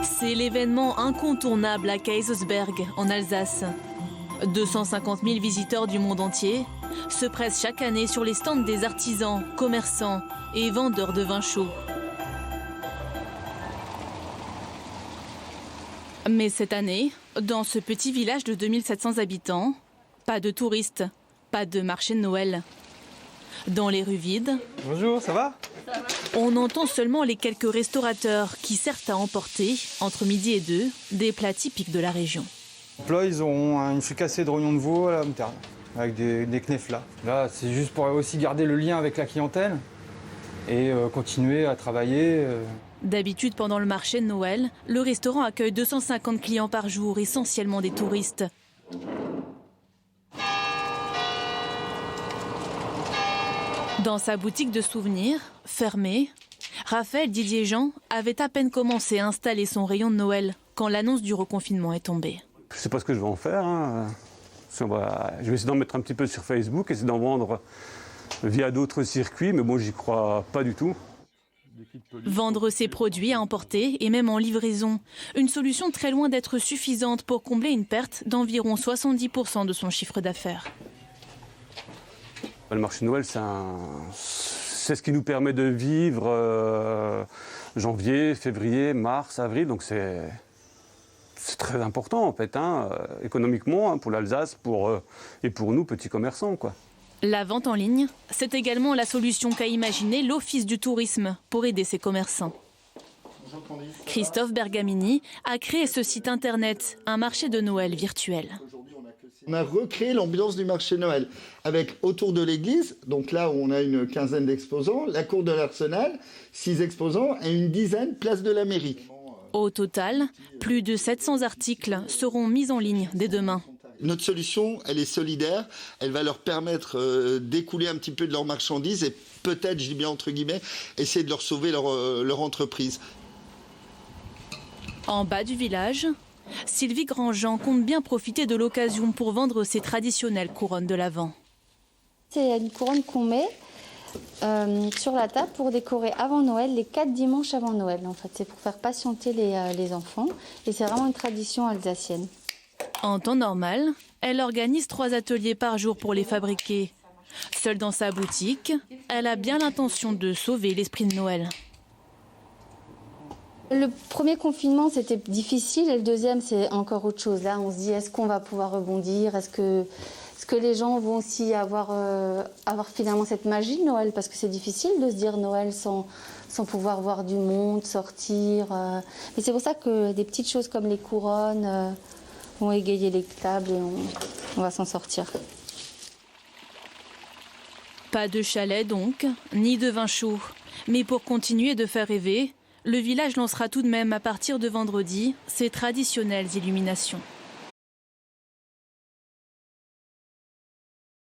C'est l'événement incontournable à Kaysersberg, en Alsace. 250 000 visiteurs du monde entier se pressent chaque année sur les stands des artisans, commerçants et vendeurs de vin chaud. Mais cette année, dans ce petit village de 2700 habitants, pas de touristes, pas de marché de Noël. Dans les rues vides, bonjour, ça va? On entend seulement les quelques restaurateurs qui servent à emporter, entre midi et 2, des plats typiques de la région. Là, ils ont une fricassée de rognons de veau à la moutarde, avec des knefs. Là, c'est juste pour aussi garder le lien avec la clientèle et continuer à travailler. D'habitude, pendant le marché de Noël, le restaurant accueille 250 clients par jour, essentiellement des touristes. Dans sa boutique de souvenirs, fermée, Raphaël Didier-Jean avait à peine commencé à installer son rayon de Noël quand l'annonce du reconfinement est tombée. Je ne sais pas ce que je vais en faire. Je vais essayer d'en mettre un petit peu sur Facebook, essayer d'en vendre via d'autres circuits, mais bon, j'y crois pas du tout. Vendre ses produits à emporter et même en livraison, une solution très loin d'être suffisante pour combler une perte d'environ 70% de son chiffre d'affaires. Le marché de Noël, c'est ce qui nous permet de vivre janvier, février, mars, avril. Donc c'est très important en fait, économiquement, pour l'Alsace et pour nous, petits commerçants, quoi. La vente en ligne, c'est également la solution qu'a imaginée l'Office du tourisme pour aider ses commerçants. Christophe Bergamini a créé ce site internet, un marché de Noël virtuel. On a recréé l'ambiance du marché de Noël avec autour de l'église, donc là où on a une quinzaine d'exposants, la cour de l'Arsenal, 6 exposants et une dizaine place de la mairie. Au total, plus de 700 articles seront mis en ligne dès demain. Notre solution, elle est solidaire, elle va leur permettre d'écouler un petit peu de leurs marchandises et peut-être, je dis bien entre guillemets, essayer de leur sauver leur entreprise. En bas du village, Sylvie Grandjean compte bien profiter de l'occasion pour vendre ses traditionnelles couronnes de l'Avent. C'est une couronne qu'on met sur la table pour décorer avant Noël, les 4 dimanches avant Noël. En fait, c'est pour faire patienter les enfants et c'est vraiment une tradition alsacienne. En temps normal, elle organise 3 ateliers par jour pour les fabriquer. Seule dans sa boutique, elle a bien l'intention de sauver l'esprit de Noël. Le premier confinement, c'était difficile et le deuxième, c'est encore autre chose. Là, on se dit, est-ce qu'on va pouvoir rebondir? Est-ce que les gens vont aussi avoir finalement cette magie de Noël? Parce que c'est difficile de se dire Noël sans pouvoir voir du monde, sortir. Mais c'est pour ça que des petites choses comme les couronnes vont égayer les tables et on va s'en sortir. Pas de chalet donc, ni de vin chaud. Mais pour continuer de faire rêver, le village lancera tout de même à partir de vendredi ses traditionnelles illuminations.